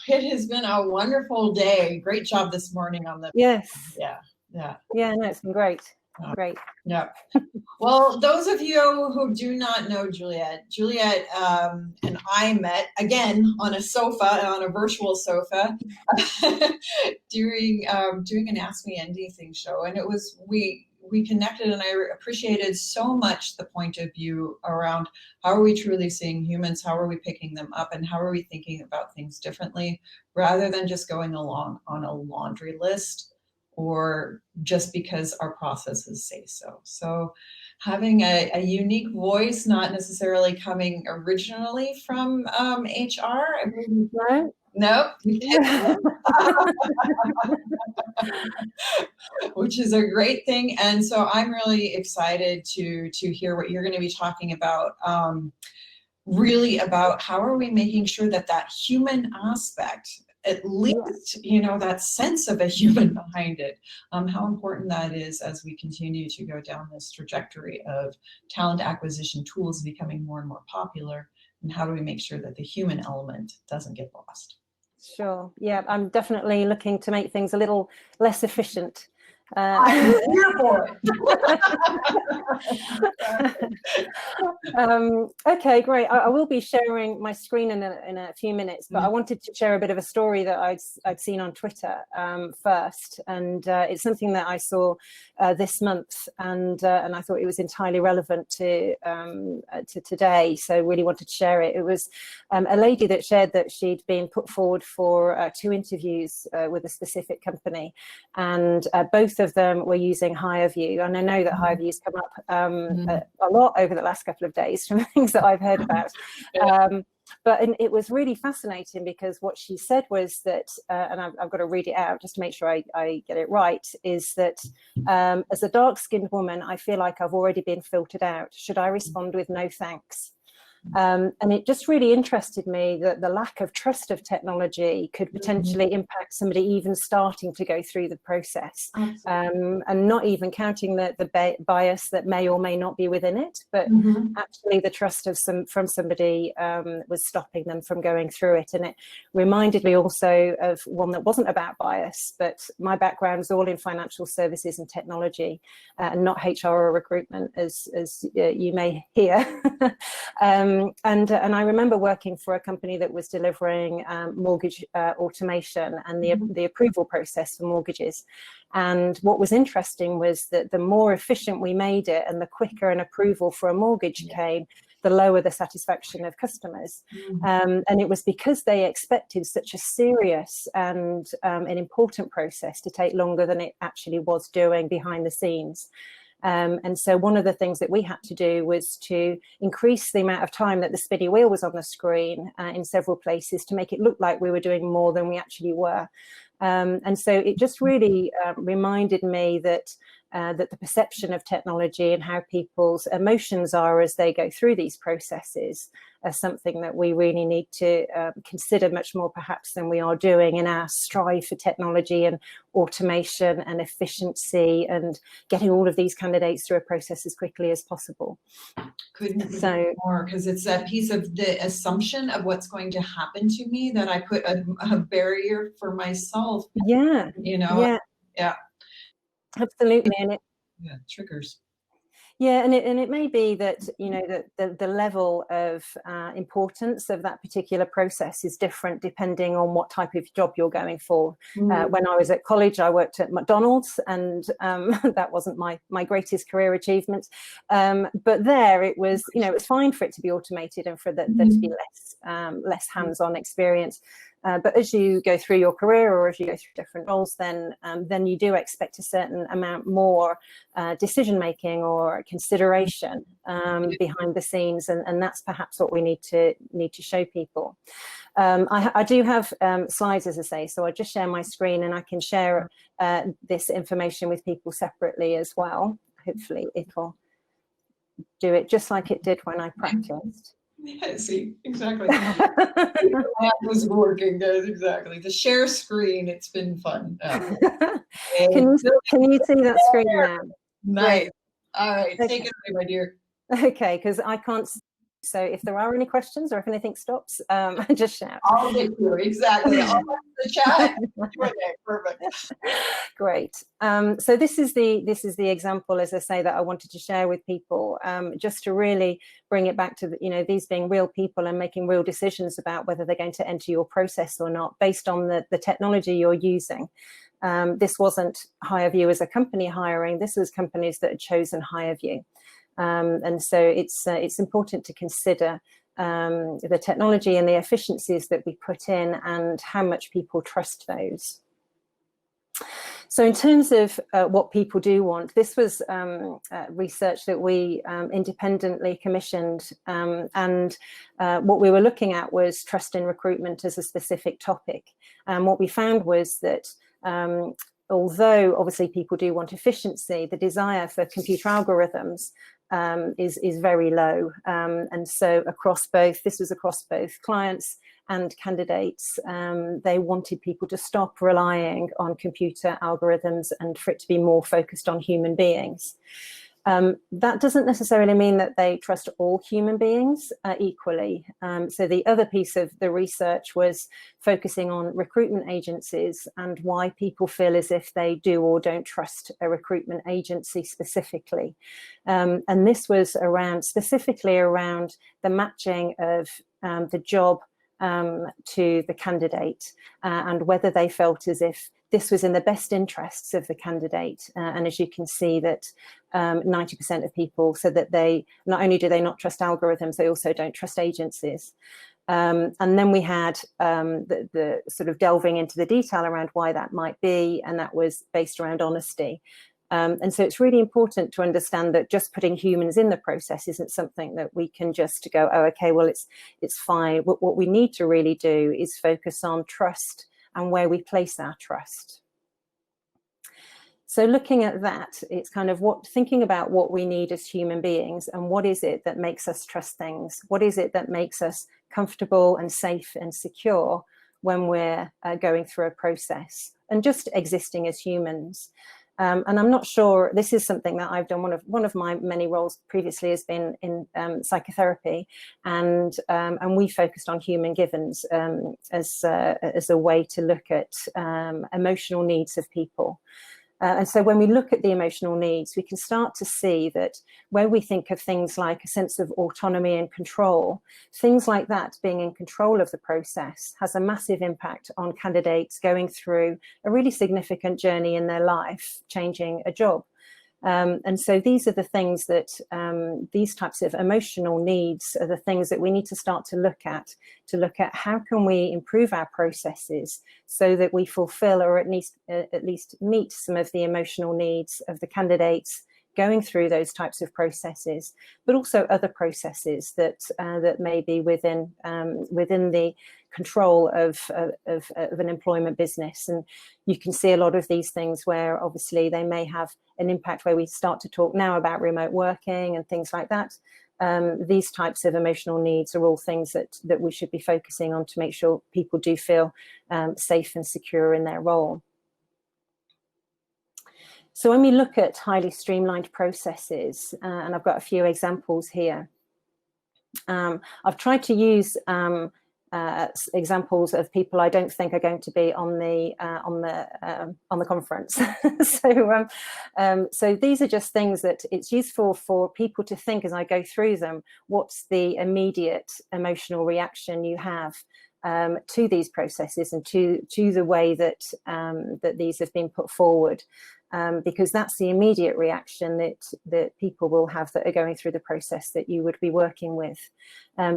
It has been a wonderful day. Great job this morning on the. Yes. Yeah. Yeah, no, it's been great. Great. Yeah. Well, those of you who do not know Juliette and I met again on a sofa, on a virtual sofa, doing an Ask Me Anything show, and it was we connected, and I appreciated so much the point of view around how are we truly seeing humans, how are we picking them up, and how are we thinking about things differently rather than just going along on a laundry list or just because our processes say so. So having a unique voice, not necessarily coming originally from HR. No. Nope. Which is a great thing. And so I'm really excited to hear what you're going to be talking about, really about how are we making sure that human aspect, at least, that sense of a human behind it, how important that is as we continue to go down this trajectory of talent acquisition tools becoming more and more popular, and how do we make sure that the human element doesn't get lost? Sure. Yeah, I'm definitely looking to make things a little less efficient. I'm here for it. Okay, great. I will be sharing my screen in a few minutes, but I wanted to share a bit of a story that I'd seen on Twitter first, and it's something that I saw this month, and I thought it was entirely relevant to today. So really wanted to share it. It was a lady that shared that she'd been put forward for 2 interviews with a specific company, and both of them were using HireVue, and I know that HireVue's come up a lot over the last couple of days from things that I've heard about. But it was really fascinating because what she said was that, and I've got to read it out just to make sure I get it right, is that as a dark-skinned woman, I feel like I've already been filtered out. Should I respond with no thanks? And it just really interested me that the lack of trust of technology could potentially impact somebody even starting to go through the process, and not even counting the bias that may or may not be within it, but actually the trust of from somebody was stopping them from going through it. And it reminded me also of one that wasn't about bias, but my background is all in financial services and technology, and not HR or recruitment, as you may hear. And I remember working for a company that was delivering mortgage automation and the approval process for mortgages. And what was interesting was that the more efficient we made it and the quicker an approval for a mortgage came, the lower the satisfaction of customers. And it was because they expected such a serious and an important process to take longer than it actually was doing behind the scenes. And so one of the things that we had to do was to increase the amount of time that the spinny wheel was on the screen in several places to make it look like we were doing more than we actually were. And so it just really reminded me that the perception of technology and how people's emotions are as they go through these processes are something that we really need to consider much more perhaps than we are doing in our strive for technology and automation and efficiency and getting all of these candidates through a process as quickly as possible. Couldn't agree more, because it's that piece of the assumption of what's going to happen to me that I put a barrier for myself. Yeah. Yeah. Absolutely. And triggers. Yeah, and it may be that, that the level of importance of that particular process is different depending on what type of job you're going for. When I was at college, I worked at McDonald's, and that wasn't my greatest career achievement. But there it was, it was fine for it to be automated and for there to be less hands-on experience. But as you go through your career or as you go through different roles, then you do expect a certain amount more decision-making or consideration behind the scenes, and that's perhaps what we need to show people. I do have slides, as I say, so I'll just share my screen and I can share this information with people separately as well. Hopefully it'll do it just like it did when I practiced. Yeah, see, exactly. That was working, guys, exactly. The share screen, it's been fun. Can you see that screen now? Nice. Great. All right, take it away, my dear. Okay, because I can't So if there are any questions or if anything stops, just shout. I'll get you, exactly. I'll put the chat. Perfect. Great. So this is the example, as I say, that I wanted to share with people, just to really bring it back to these being real people and making real decisions about whether they're going to enter your process or not, based on the technology you're using. This wasn't HireVue as a company hiring. This was companies that had chosen HireVue. And so it's important to consider the technology and the efficiencies that we put in and how much people trust those. So in terms of what people do want, this was research that we independently commissioned, and what we were looking at was trust in recruitment as a specific topic. And what we found was that although obviously people do want efficiency, the desire for computer algorithms is very low. And so this was across both clients and candidates, they wanted people to stop relying on computer algorithms and for it to be more focused on human beings. That doesn't necessarily mean that they trust all human beings equally. So the other piece of the research was focusing on recruitment agencies and why people feel as if they do or don't trust a recruitment agency specifically. And this was specifically around the matching of the job to the candidate, and whether they felt as if this was in the best interests of the candidate. And as you can see, that 90% of people said that they not only do they not trust algorithms, they also don't trust agencies. And then we had the sort of delving into the detail around why that might be, and that was based around honesty. And so it's really important to understand that just putting humans in the process isn't something that we can just go, oh, okay, well, it's fine. What we need to really do is focus on trust and where we place our trust. So looking at that, it's kind of thinking about what we need as human beings and what is it that makes us trust things? What is it that makes us comfortable and safe and secure when we're going through a process and just existing as humans? And I'm not sure, this is something that I've done. One of my many roles previously has been in psychotherapy, and we focused on human givens as a way to look at emotional needs of people. And so when we look at the emotional needs, we can start to see that when we think of things like a sense of autonomy and control, things like that, being in control of the process, has a massive impact on candidates going through a really significant journey in their life, changing a job. And so these are the things that these types of emotional needs are the things that we need to start to look at how can we improve our processes so that we fulfill or at least meet some of the emotional needs of the candidates going through those types of processes, but also other processes that may be within the control of an employment business. And you can see a lot of these things where obviously they may have an impact, where we start to talk now about remote working and things like that. These types of emotional needs are all things that we should be focusing on to make sure people do feel safe and secure in their role. So when we look at highly streamlined processes, and I've got a few examples here, I've tried to use examples of people I don't think are going to be on the conference. So these are just things that it's useful for people to think as I go through them. What's the immediate emotional reaction you have to these processes and to the way that that these have been put forward? Because that's the immediate reaction that people will have that are going through the process that you would be working with.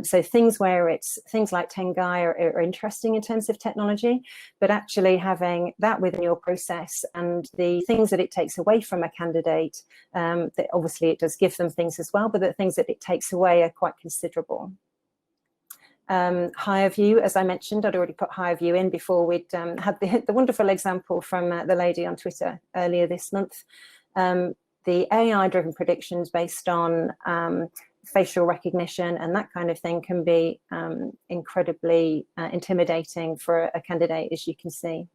So things like Tengai are interesting in terms of technology, but actually having that within your process and the things that it takes away from a candidate, that obviously it does give them things as well, but the things that it takes away are quite considerable. HireVue, as I mentioned, I'd already put HireVue in before we'd had the wonderful example from the lady on Twitter earlier this month. The AI-driven predictions based on facial recognition and that kind of thing can be incredibly intimidating for a candidate, as you can see.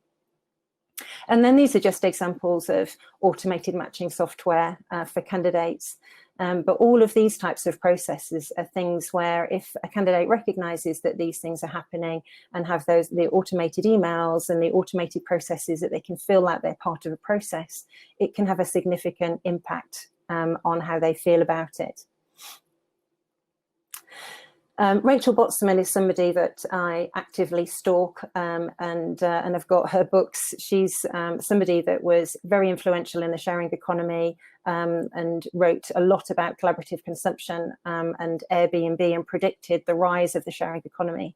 And then these are just examples of automated matching software for candidates. But all of these types of processes are things where if a candidate recognises that these things are happening and have the automated emails and the automated processes that they can feel like they're part of a process, it can have a significant impact on how they feel about it. Rachel Botsman is somebody that I actively stalk and I've got her books. She's somebody that was very influential in the sharing economy and wrote a lot about collaborative consumption and Airbnb and predicted the rise of the sharing economy.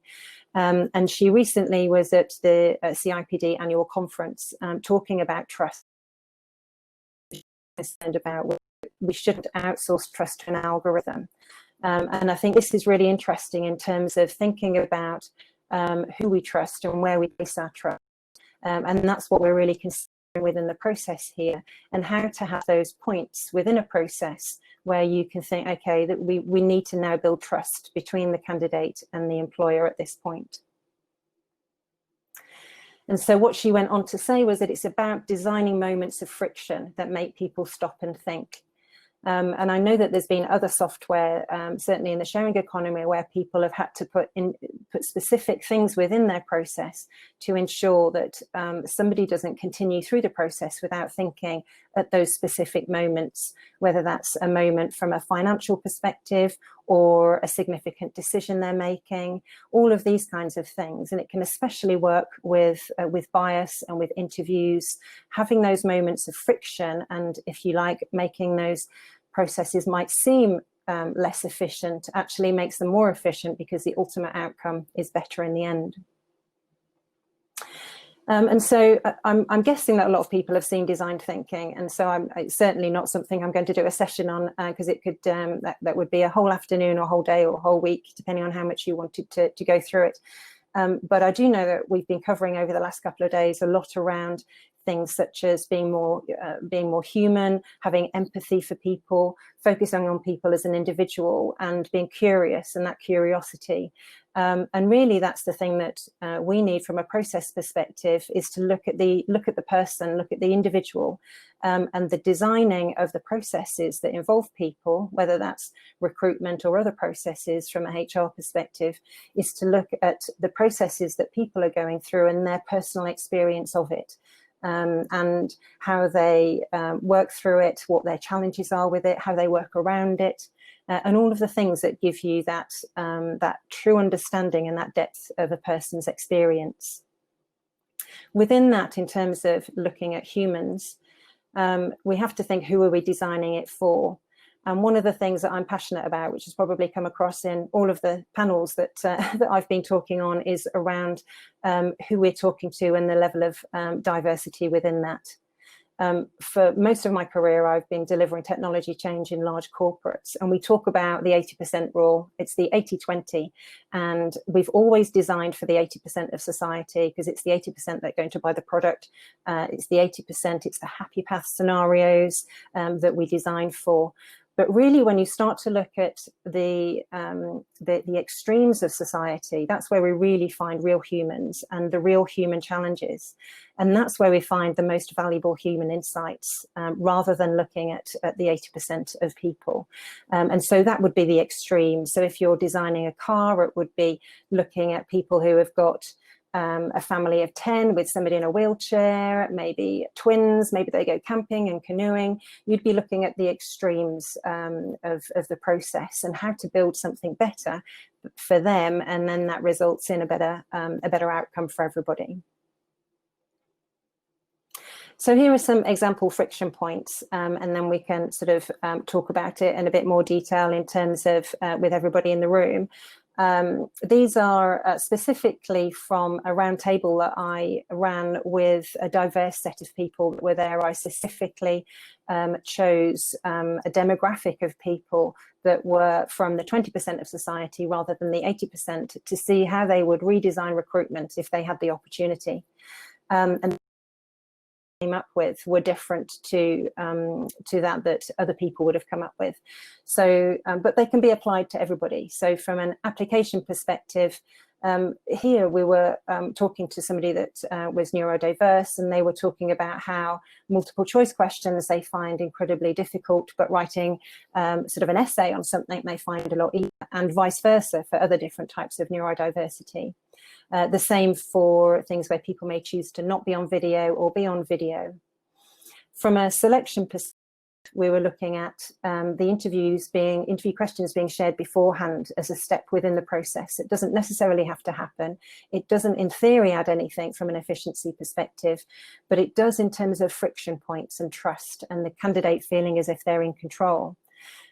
And she recently was at the CIPD annual conference talking about trust and about we shouldn't outsource trust to an algorithm. And I think this is really interesting in terms of thinking about who we trust and where we place our trust. And that's what we're really considering within the process here, and how to have those points within a process where you can think, okay, that we need to now build trust between the candidate and the employer at this point. And so what she went on to say was that it's about designing moments of friction that make people stop and think. And I know that there's been other software, certainly in the sharing economy, where people have had to put specific things within their process to ensure that somebody doesn't continue through the process without thinking at those specific moments, whether that's a moment from a financial perspective or a significant decision they're making, all of these kinds of things. And it can especially work with bias and with interviews, having those moments of friction, and if you like, making those processes might seem less efficient, actually makes them more efficient because the ultimate outcome is better in the end. And so I'm guessing that a lot of people have seen design thinking, and so it's certainly not something I'm going to do a session on because it could that would be a whole afternoon or a whole day or a whole week, depending on how much you wanted to go through it. But I do know that we've been covering over the last couple of days a lot around things such as being more human, having empathy for people, focusing on people as an individual, and being curious, and that curiosity. And really, that's the thing that we need from a process perspective, is to look at the person, look at the individual, and the designing of the processes that involve people, whether that's recruitment or other processes from a HR perspective, is to look at the processes that people are going through and their personal experience of it. And how they work through it, what their challenges are with it, how they work around it, and all of the things that give you that true understanding and that depth of a person's experience. Within that, in terms of looking at humans, we have to think, who are we designing it for? And one of the things that I'm passionate about, which has probably come across in all of the panels that that I've been talking on, is around who we're talking to and the level of diversity within that. For most of my career, I've been delivering technology change in large corporates, and we talk about the 80% rule. It's the 80-20, and we've always designed for the 80% of society, because it's the 80% that are going to buy the product. It's the 80%, it's the happy path scenarios that we design for. But really, when you start to look at the extremes of society, that's where we really find real humans and the real human challenges. And that's where we find the most valuable human insights, rather than looking at the 80% of people. And so that would be the extreme. So if you're designing a car, it would be looking at people who have got a family of 10 with somebody in a wheelchair, maybe twins, maybe they go camping and canoeing. You'd be looking at the extremes of the process and how to build something better for them, and then that results in a better outcome for everybody. So here are some example friction points, and then we can sort of talk about it in a bit more detail in terms of with everybody in the room. These are specifically from a roundtable that I ran with a diverse set of people that were there. I specifically chose a demographic of people that were from the 20% of society rather than the 80%, to see how they would redesign recruitment if they had the opportunity. And came up with were different to that other people would have come up with. So, but they can be applied to everybody. So from an application perspective, Here we were talking to somebody that was neurodiverse, and they were talking about how multiple choice questions they find incredibly difficult, but writing sort of an essay on something they find a lot easier, and vice versa for other different types of neurodiversity. The same for things where people may choose to not be on video or be on video. From a selection perspective, we were looking at the interview questions being shared beforehand as a step within the process. It doesn't necessarily have to happen. It doesn't, in theory, add anything from an efficiency perspective, but it does in terms of friction points and trust and the candidate feeling as if they're in control.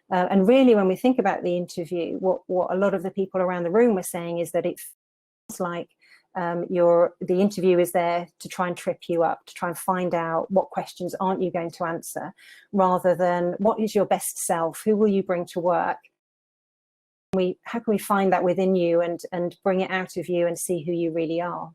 And really, when we think about the interview, what a lot of the people around the room were saying is that it feels like the interview is there to try and trip you up, to try and find out what questions aren't you going to answer, rather than what is your best self, who will you bring to work, how can we find that within you and bring it out of you and see who you really are.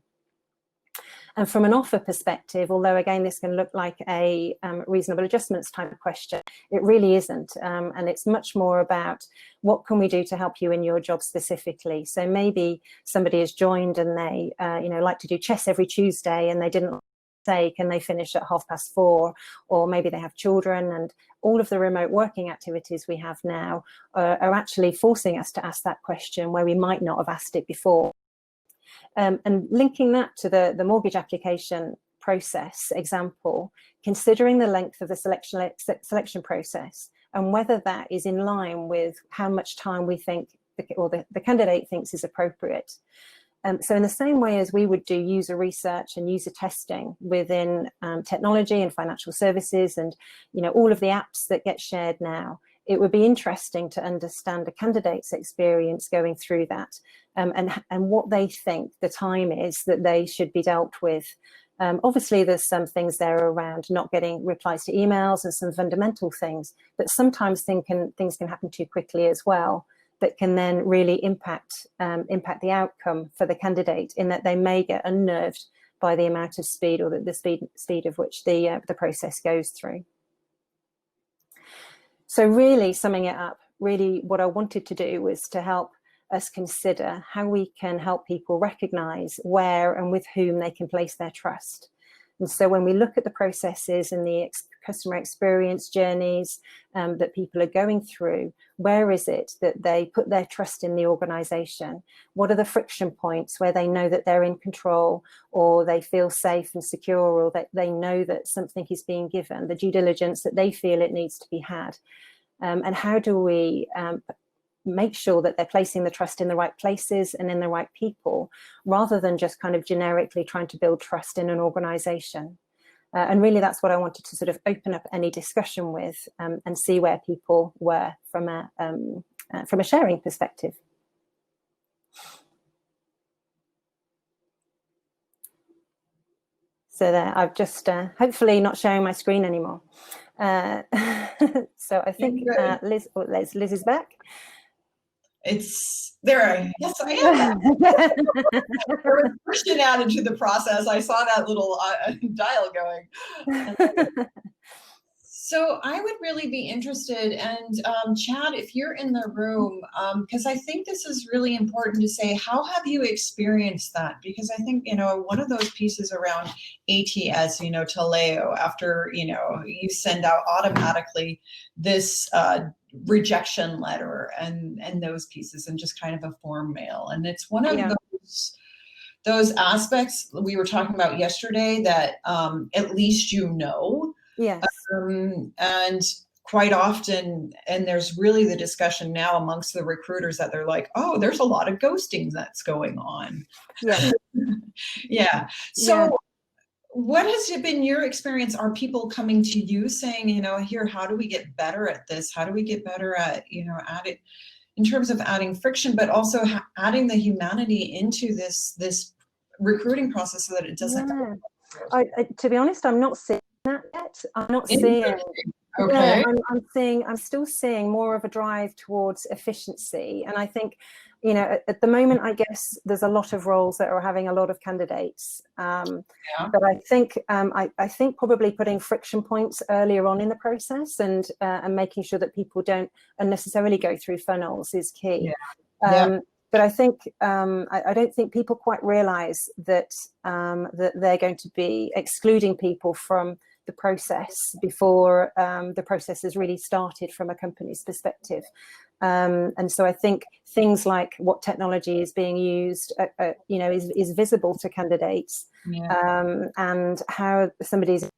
And from an offer perspective, although again this can look like a reasonable adjustments type of question, it really isn't. And it's much more about what can we do to help you in your job specifically. So maybe somebody has joined and they like to do chess every Tuesday, and they didn't say can they finish at 4:30, or maybe they have children, and all of the remote working activities we have now are actually forcing us to ask that question where we might not have asked it before. And linking that to the mortgage application process example, considering the length of the selection process and whether that is in line with how much time we think the candidate thinks is appropriate. So in the same way as we would do user research and user testing within technology and financial services and all of the apps that get shared now, it would be interesting to understand a candidate's experience going through that and what they think the time is that they should be dealt with. Obviously, there's some things there around not getting replies to emails and some fundamental things, but sometimes things can happen too quickly as well that can then really impact the outcome for the candidate, in that they may get unnerved by the amount of speed or the speed of which the process goes through. So really, summing it up, really what I wanted to do was to help us consider how we can help people recognise where and with whom they can place their trust. And so when we look at the processes and the customer experience journeys that people are going through, where is it that they put their trust in the organisation? What are the friction points where they know that they're in control, or they feel safe and secure, or that they know that something is being given, the due diligence that they feel it needs to be had? And how do we make sure that they're placing the trust in the right places and in the right people, rather than just kind of generically trying to build trust in an organisation? And really, that's what I wanted to sort of open up any discussion with and see where people were from a sharing perspective. So there, I've just hopefully not sharing my screen anymore. So I think Liz is back. It's there. Yes, I am. There was a question added to the process. I saw that little dial going. So I would really be interested, and Chad, if you're in the room, because I think this is really important to say, how have you experienced that? Because I think, one of those pieces around ATS, Taleo, after, you send out automatically this rejection letter and those pieces, and just kind of a form mail. And it's one of those aspects we were talking about yesterday that at least Yes. And quite often, and there's really the discussion now amongst the recruiters that they're like, oh, there's a lot of ghosting that's going on. Yeah. Yeah. So what has been your experience? Are people coming to you saying, here, how do we get better at this? How do we get better at, adding, in terms of adding friction, but also adding the humanity into this recruiting process so that it doesn't. To be honest, I'm not seeing that yet. I'm not seeing. Okay. Yeah, I'm still seeing more of a drive towards efficiency, and I think, at the moment, I guess there's a lot of roles that are having a lot of candidates. But I think I think probably putting friction points earlier on in the process and making sure that people don't unnecessarily go through funnels is key. But But I think I don't think people quite realise that that they're going to be excluding people from the process before the process has really started from a company's perspective. And so I think things like what technology is being used, is visible to candidates, and how somebody's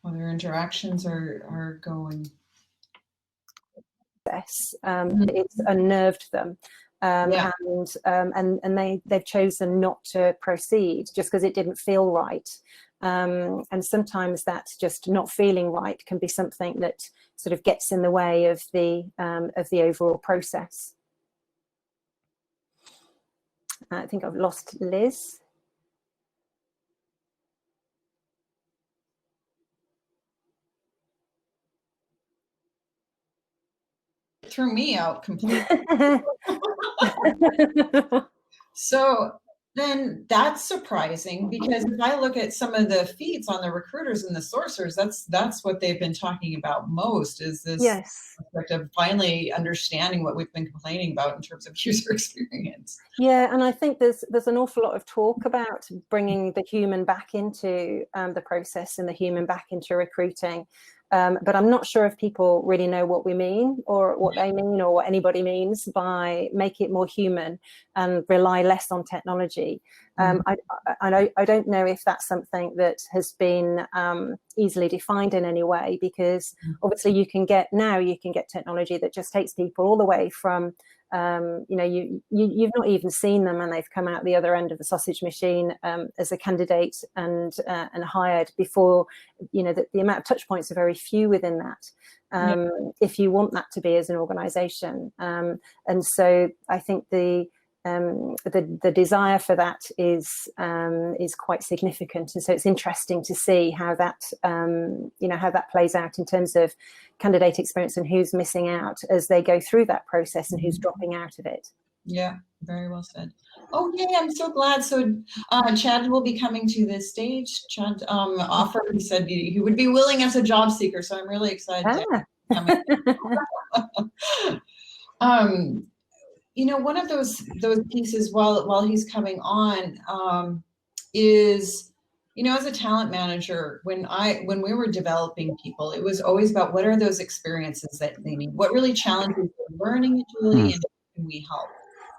their interactions are going. It's unnerved them. And they've chosen not to proceed just because it didn't feel right. And sometimes that just not feeling right can be something that sort of gets in the way of the overall process. I think I've lost Liz. Threw me out completely. So then that's surprising, because if I look at some of the feeds on the recruiters and the sourcers, that's what they've been talking about most, is this aspect of finally understanding what we've been complaining about in terms of user experience. Yeah, and I think there's an awful lot of talk about bringing the human back into the process and the human back into recruiting. But I'm not sure if people really know what we mean, or what they mean, or what anybody means by make it more human and rely less on technology. I don't know if that's something that has been easily defined in any way, because obviously you can get technology that just takes people all the way from you've not even seen them and they've come out the other end of the sausage machine as a candidate and hired before, the amount of touch points are very few within that, if you want that to be as an organization. And so I think the desire for that is quite significant, and so it's interesting to see how that how that plays out in terms of candidate experience and who's missing out as they go through that process and who's dropping out of it. Yeah, very well said. Oh, yay, I'm so glad. So Chad will be coming to this stage. Chad offered, he said he would be willing as a job seeker, so I'm really excited to come in. One of those pieces while he's coming on is, as a talent manager, when we were developing people, it was always about what are those experiences that they need, what really challenges their learning, Julie, and can we help?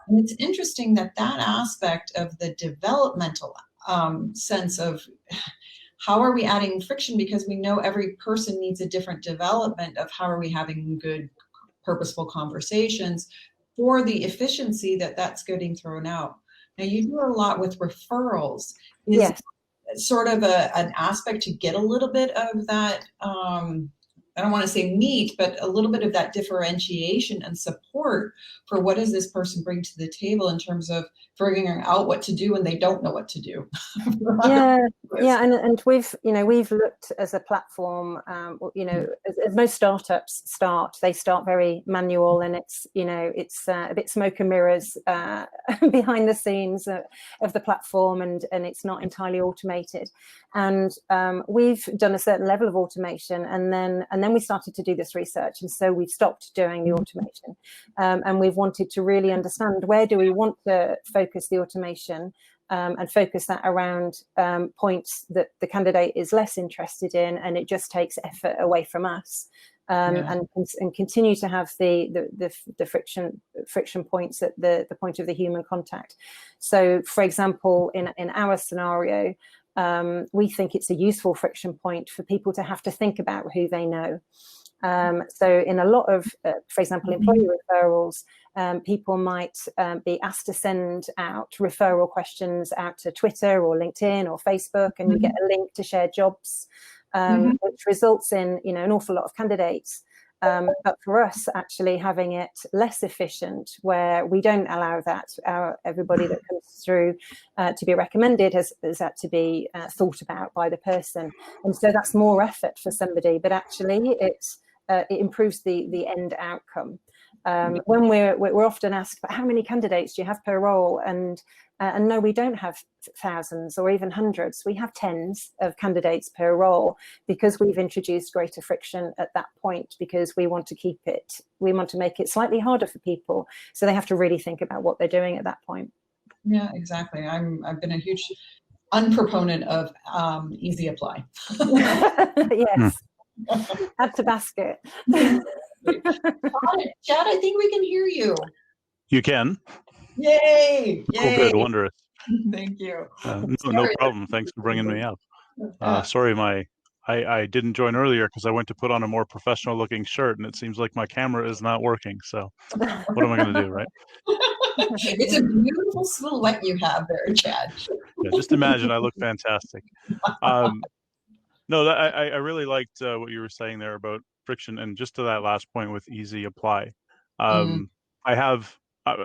And it's interesting that aspect of the developmental sense of how are we adding friction, because we know every person needs a different development of how are we having good, purposeful conversations for the efficiency that's getting thrown out. Now, you do a lot with referrals. Is sort of an aspect to get a little bit of that, I don't want to say meat, but a little bit of that differentiation and support for what does this person bring to the table in terms of figuring out what to do when they don't know what to do. And we've looked as a platform, as most startups they start very manual, and it's a bit smoke and mirrors behind the scenes of the platform, and it's not entirely automated. And we've done a certain level of automation, and then we started to do this research, and so we've stopped doing the automation, and we've wanted to really understand where do we want to focus the automation, and focus that around points that the candidate is less interested in, and it just takes effort away from us, and continue to have the friction points at the point of the human contact. So, for example, in our scenario, we think it's a useful friction point for people to have to think about who they know. So in a lot of, for example, employee referrals, people might be asked to send out referral questions out to Twitter or LinkedIn or Facebook, and you get a link to share jobs, which results in an awful lot of candidates. But for us, actually having it less efficient, where we don't allow that, everybody that comes through to be recommended has had to be thought about by the person. And so that's more effort for somebody, but actually it improves the end outcome. When we're often asked, but how many candidates do you have per role? And no, we don't have thousands or even hundreds. We have tens of candidates per role, because we've introduced greater friction at that point, because we want to keep it. We want to make it slightly harder for people, so they have to really think about what they're doing at that point. Yeah, exactly. I've been a huge unproponent of easy apply. Yes. Add to basket. Chad, I think we can hear you. You can. Yay! Oh, good, wondrous. Thank you. No problem. Thanks for bringing me up. Sorry, I didn't join earlier because I went to put on a more professional looking shirt, and it seems like my camera is not working. So what am I going to do, right? It's a beautiful silhouette you have there, Chad. Yeah, just imagine I look fantastic. No, I really liked what you were saying there about friction, and just to that last point with easy apply. I have,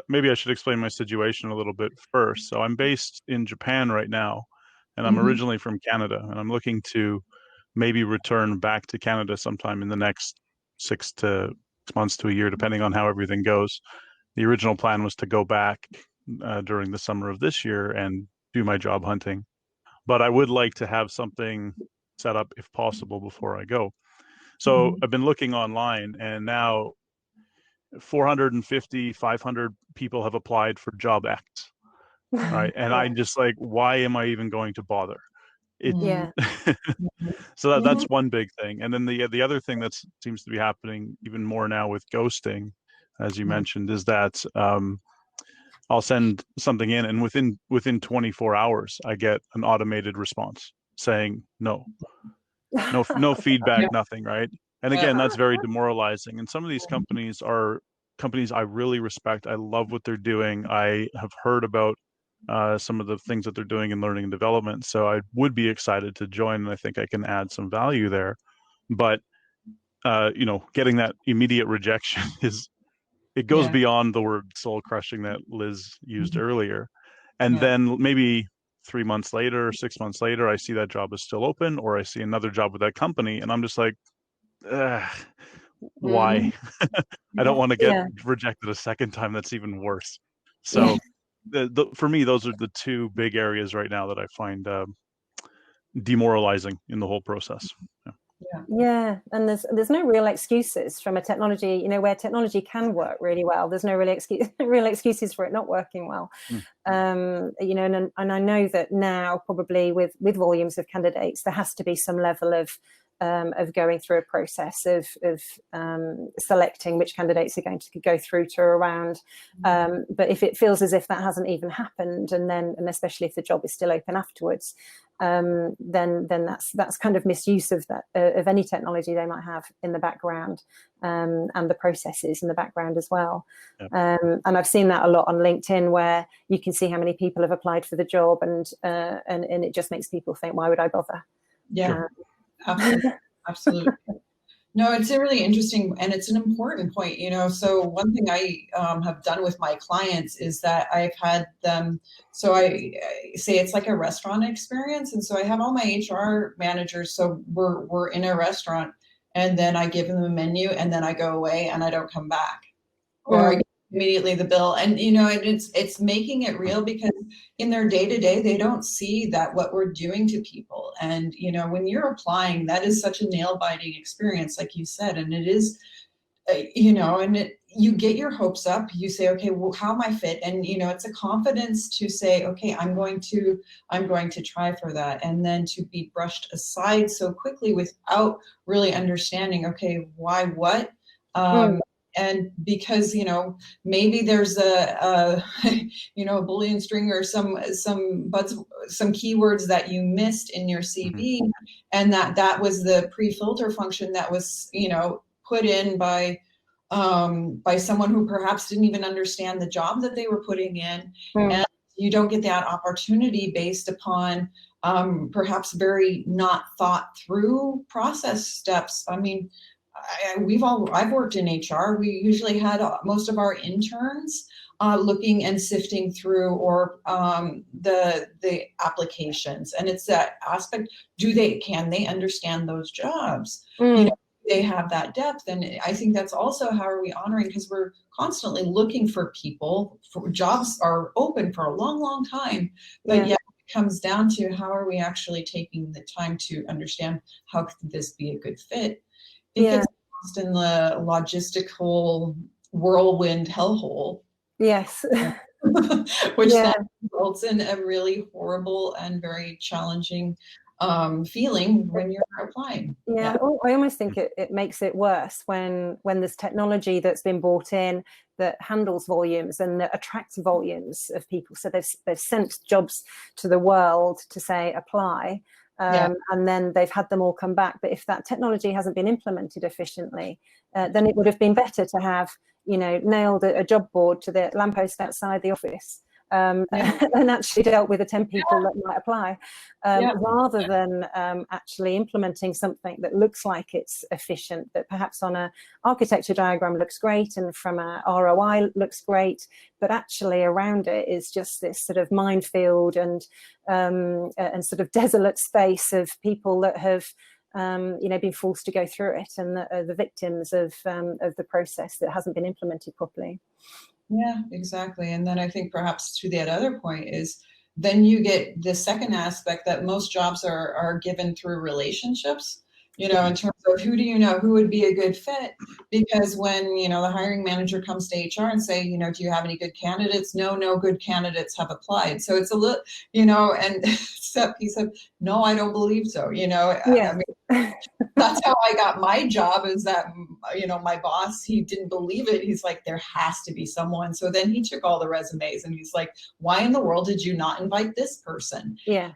maybe I should explain my situation a little bit first. So I'm based in Japan right now, and I'm originally from Canada, and I'm looking to maybe return back to Canada sometime in the next 6 months to a year, depending on how everything goes. The original plan was to go back during the summer of this year and do my job hunting, but I would like to have something set up if possible before I go. So I've been looking online, and now 450, 500 people have applied for job X, right? And I'm just like, why am I even going to bother? So that's one big thing. And then the other thing that seems to be happening even more now with ghosting, as you mentioned, is that I'll send something in, and within 24 hours, I get an automated response saying no feedback, nothing, right? And again, that's very demoralizing. And some of these companies are companies I really respect. I love what they're doing. I have heard about some of the things that they're doing in learning and development. So I would be excited to join, and I think I can add some value there. But getting that immediate rejection it goes beyond the word soul crushing that Liz used earlier. And then maybe 3 months later, 6 months later, I see that job is still open, or I see another job with that company, and I'm just like, why? I don't want to get rejected a second time. That's even worse. So for me, those are the two big areas right now that I find demoralizing in the whole process. Yeah, and there's no real excuses from a technology, where technology can work really well. There's no real excuses for it not working well. And I know that now, probably with volumes of candidates, there has to be some level of going through a process of selecting which candidates are going to go through to a round. But if it feels as if that hasn't even happened, and especially if the job is still open afterwards, then that's kind of misuse of that of any technology they might have in the background, and the processes in the background as well. And I've seen that a lot on LinkedIn, where you can see how many people have applied for the job, and it just makes people think, why would I bother? Absolutely. No, it's a really interesting, and it's an important point, so one thing I have done with my clients is that I've had them, so I say it's like a restaurant experience. And so I have all my HR managers, so we're in a restaurant, and then I give them a menu, and then I go away and I don't come back, or I get immediately the bill. And, and it's making it real, because in their day-to-day, they don't see that what we're doing to people. And, when you're applying, that is such a nail-biting experience, like you said, and it is, you get your hopes up. You say, okay, well, how am I fit? And, it's a confidence to say, okay, I'm going to try for that. And then to be brushed aside so quickly without really understanding, okay, why, what? And because, maybe there's a Boolean string or some keywords that you missed in your CV, and that was the pre-filter function that was, put in by someone who perhaps didn't even understand the job that they were putting in. And you don't get that opportunity based upon perhaps very not thought through process steps. I mean, I've worked in HR. We usually had most of our interns looking and sifting through, or the applications, and it's that aspect. Can they understand those jobs? they have that depth? And I think that's also how are we honoring, because we're constantly looking for people. Jobs are open for a long, long time, but yet it comes down to how are we actually taking the time to understand how could this be a good fit? Because lost in the logistical whirlwind hellhole. Yes. Which then results in a really horrible and very challenging feeling when you're applying. I almost think it makes it worse when there's technology that's been brought in that handles volumes and that attracts volumes of people. So they've sent jobs to the world to say apply, and then they've had them all come back. But if that technology hasn't been implemented efficiently, then it would have been better to have, nailed a job board to the lamppost outside the office, and actually dealt with the 10 people that might apply, rather than actually implementing something that looks like it's efficient, that perhaps on a architecture diagram looks great and from a ROI looks great, but actually around it is just this sort of minefield and sort of desolate space of people that have been forced to go through it, and the victims of the process that hasn't been implemented properly. Yeah, exactly. And then I think perhaps to that other point is then you get the second aspect that most jobs are given through relationships, in terms of who do you know who would be a good fit? Because when, the hiring manager comes to HR and say, do you have any good candidates? No good candidates have applied. So it's a little, and it's that piece of, no, I don't believe so. I mean, that's how I got my job, is that, my boss, he didn't believe it. He's like, there has to be someone. So then he took all the resumes and he's like, why in the world did you not invite this person? Yeah.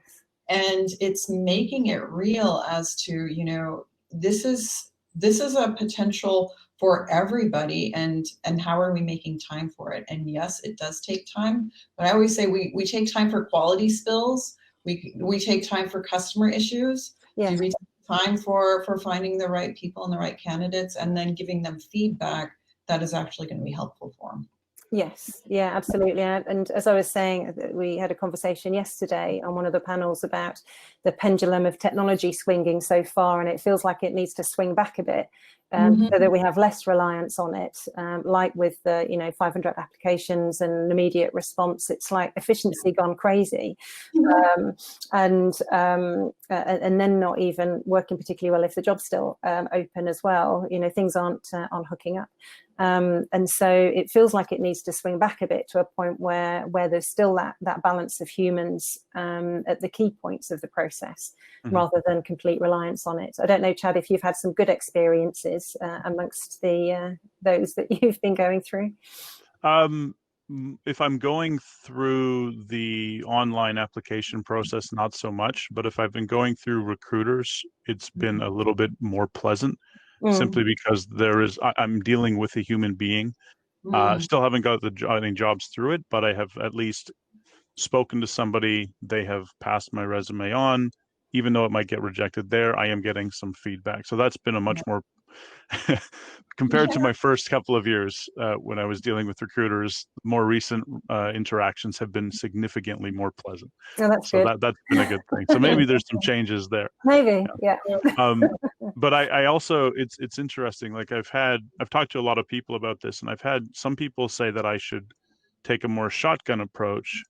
And it's making it real as to, this is a potential for everybody, and how are we making time for it? And yes, it does take time, but I always say we take time for quality spills. We take time for customer issues. Yeah. We take time for finding the right people and the right candidates, and then giving them feedback that is actually going to be helpful for them. Yes, yeah, absolutely. And as I was saying, we had a conversation yesterday on one of the panels about the pendulum of technology swinging so far, and it feels like it needs to swing back a bit, so that we have less reliance on it. Like with the 500 applications and immediate response, it's like efficiency gone crazy, and then not even working particularly well if the job's still open as well. Things aren't hooking up. And so it feels like it needs to swing back a bit to a point where there's still that balance of humans at the key points of the process, rather than complete reliance on it. I don't know, Chad, if you've had some good experiences amongst those that you've been going through. If I'm going through the online application process, not so much, but if I've been going through recruiters, it's been a little bit more pleasant. Simply because I'm dealing with a human being. Still haven't got any jobs through it, but I have at least spoken to somebody. They have passed my resume on, even though it might get rejected there. I am getting some feedback, so that's been a much more compared to my first couple of years when I was dealing with recruiters. More recent interactions have been significantly more pleasant. Oh, that's good. That's been a good thing. So maybe there's some changes there. Maybe, yeah. But I also, it's interesting. Like I've talked to a lot of people about this, and I've had some people say that I should take a more shotgun approach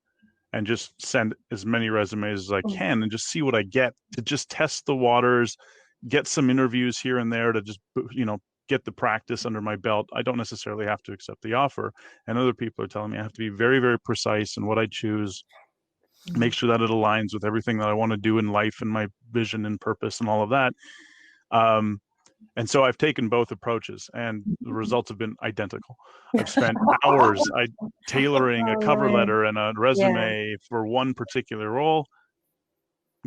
and just send as many resumes as I can and just see what I get, to just test the waters, get some interviews here and there to just, get the practice under my belt. I don't necessarily have to accept the offer. And other people are telling me I have to be very, very precise in what I choose, make sure that it aligns with everything that I want to do in life and my vision and purpose and all of that. And so I've taken both approaches, and the results have been identical. I've spent hours tailoring a cover letter and a resume for one particular role,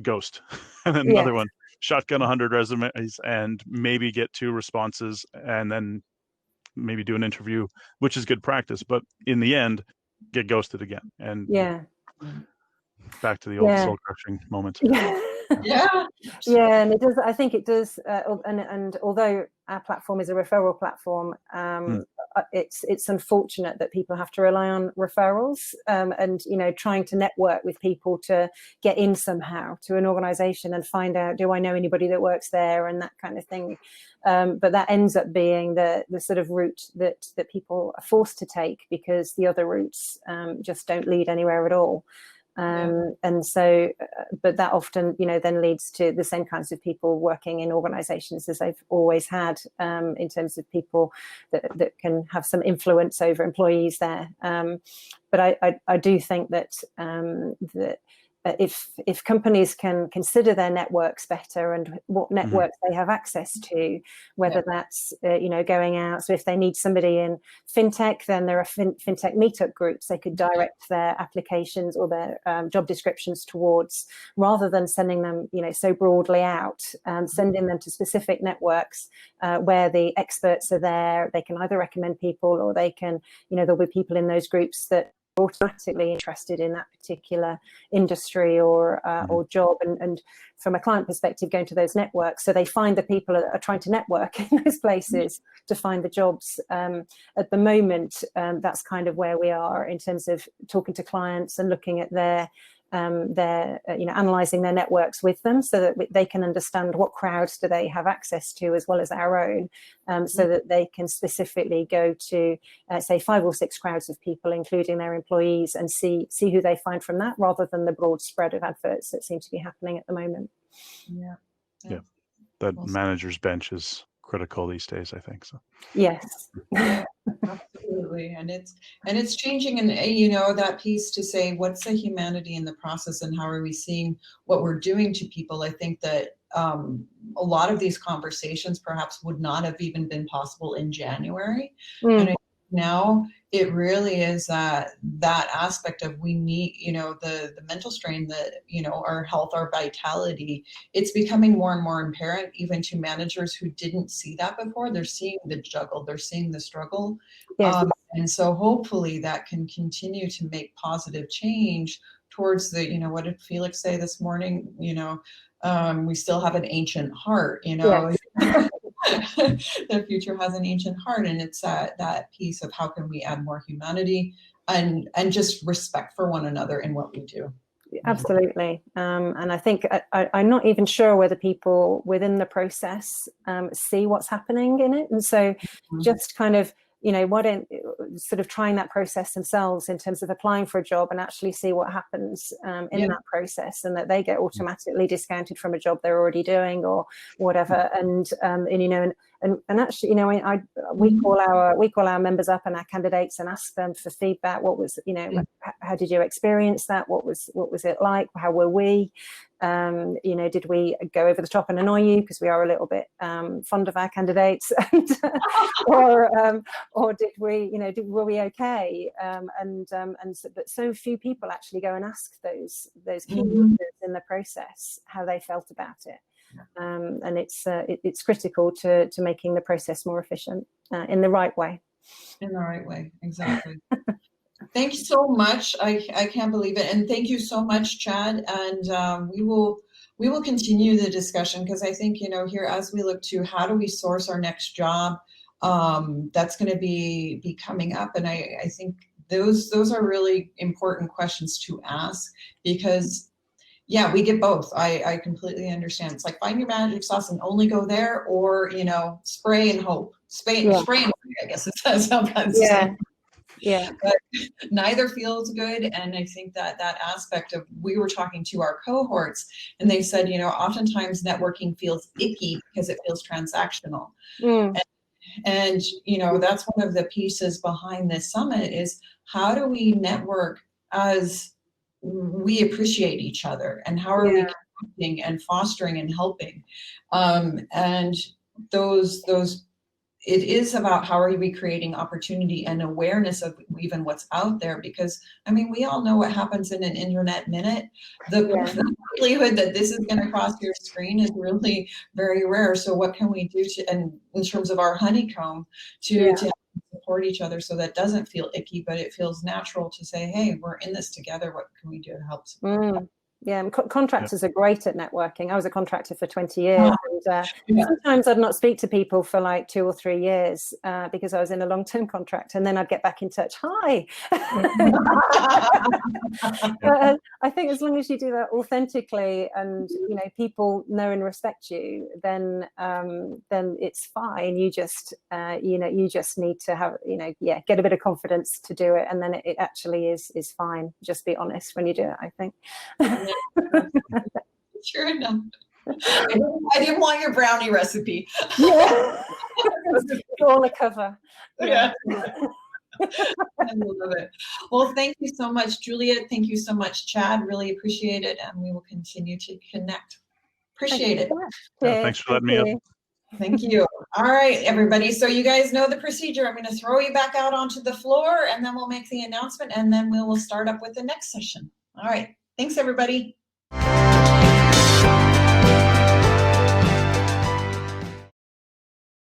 ghost, and then another one, shotgun 100 resumes and maybe get 2 responses, and then maybe do an interview, which is good practice. But in the end, get ghosted again. And back to the old soul crushing moment. And it does. I think it does. And although our platform is a referral platform, it's unfortunate that people have to rely on referrals, and trying to network with people to get in somehow to an organization and find out, do I know anybody that works there, and that kind of thing. But that ends up being the sort of route that people are forced to take, because the other routes just don't lead anywhere at all. And so, but that often, then leads to the same kinds of people working in organizations as they've always had, in terms of people that can have some influence over employees there. But I do think that if companies can consider their networks better and what networks they have access to, whether that's going out. So if they need somebody in fintech, then there are fintech meetup groups they could direct their applications or their job descriptions towards, rather than sending them so broadly out, sending them to specific networks where the experts are there. They can either recommend people, or they can, there'll be people in those groups that automatically interested in that particular industry or job, and from a client perspective, going to those networks, so they find the people that are trying to network in those places to find the jobs. At the moment, that's kind of where we are in terms of talking to clients and looking at their analysing their networks with them, so that they can understand what crowds do they have access to as well as our own, so that they can specifically go to say 5 or 6 crowds of people, including their employees, and see who they find from that, rather than the broad spread of adverts that seem to be happening at the moment. That manager's bench is critical these days, I think. So yes. Absolutely. And it's changing, and that piece to say, what's the humanity in the process, and how are we seeing what we're doing to people? I think that a lot of these conversations perhaps would not have even been possible in January. And now it really is that aspect of, we need, the mental strain, that, our health, our vitality, it's becoming more and more apparent even to managers who didn't see that before. They're seeing the juggle, they're seeing the struggle. Yes. And so hopefully that can continue to make positive change towards the, what did Felix say this morning? We still have an ancient heart, Yes. The future has an ancient heart, and it's that piece of how can we add more humanity and just respect for one another in what we do. Absolutely. And I think I'm not even sure whether people within the process see what's happening in it. And so just kind of, why don't sort of trying that process themselves in terms of applying for a job, and actually see what happens in that process, and that they get automatically discounted from a job they're already doing or whatever. And actually, we call our members up and our candidates and ask them for feedback. What was, how did you experience that? What was it like? How were we? Did we go over the top and annoy you, because we are a little bit fond of our candidates, or did we, were we okay? But so few people actually go and ask those key users in the process how they felt about it. And it's critical to making the process more efficient in the right way. In the right way, exactly. Thank you so much. I can't believe it, and thank you so much, Chad. And we will continue the discussion, because I think here, as we look to how do we source our next job, that's going to be coming up, and I think those are really important questions to ask, because we get both. I completely understand. It's like, find your magic sauce and only go there, or spray and hope. Spray and hope, I guess it says sometimes. But neither feels good. And I think that aspect of, we were talking to our cohorts, and they said, oftentimes networking feels icky because it feels transactional. And that's one of the pieces behind this summit, is how do we network as we appreciate each other, and how are we connecting and fostering and helping? And those it is about how are we creating opportunity and awareness of even what's out there, because we all know what happens in an internet minute. The likelihood that this is going to cross your screen is really very rare. So what can we do and in terms of our honeycomb to support each other, so that doesn't feel icky, but it feels natural to say, hey, we're in this together. What can we do to help support? Yeah, and contractors are great at networking. I was a contractor for 20 years, and sometimes I'd not speak to people for like 2 or 3 years because I was in a long-term contract, and then I'd get back in touch. Hi. But, I think as long as you do that authentically, and people know and respect you, then it's fine. You just you just need to have get a bit of confidence to do it, and then it actually is fine. Just be honest when you do it, I think. Sure enough. I didn't want your brownie recipe. Yeah. It's all a cover. Yeah. I love it. Well, thank you so much, Juliette. Thank you so much, Chad. Really appreciate it, and we will continue to connect. Appreciate it. Thanks for letting me up. Thank you. All right, everybody. So you guys know the procedure. I'm going to throw you back out onto the floor, and then we'll make the announcement, and then we will start up with the next session. All right. Thanks, everybody.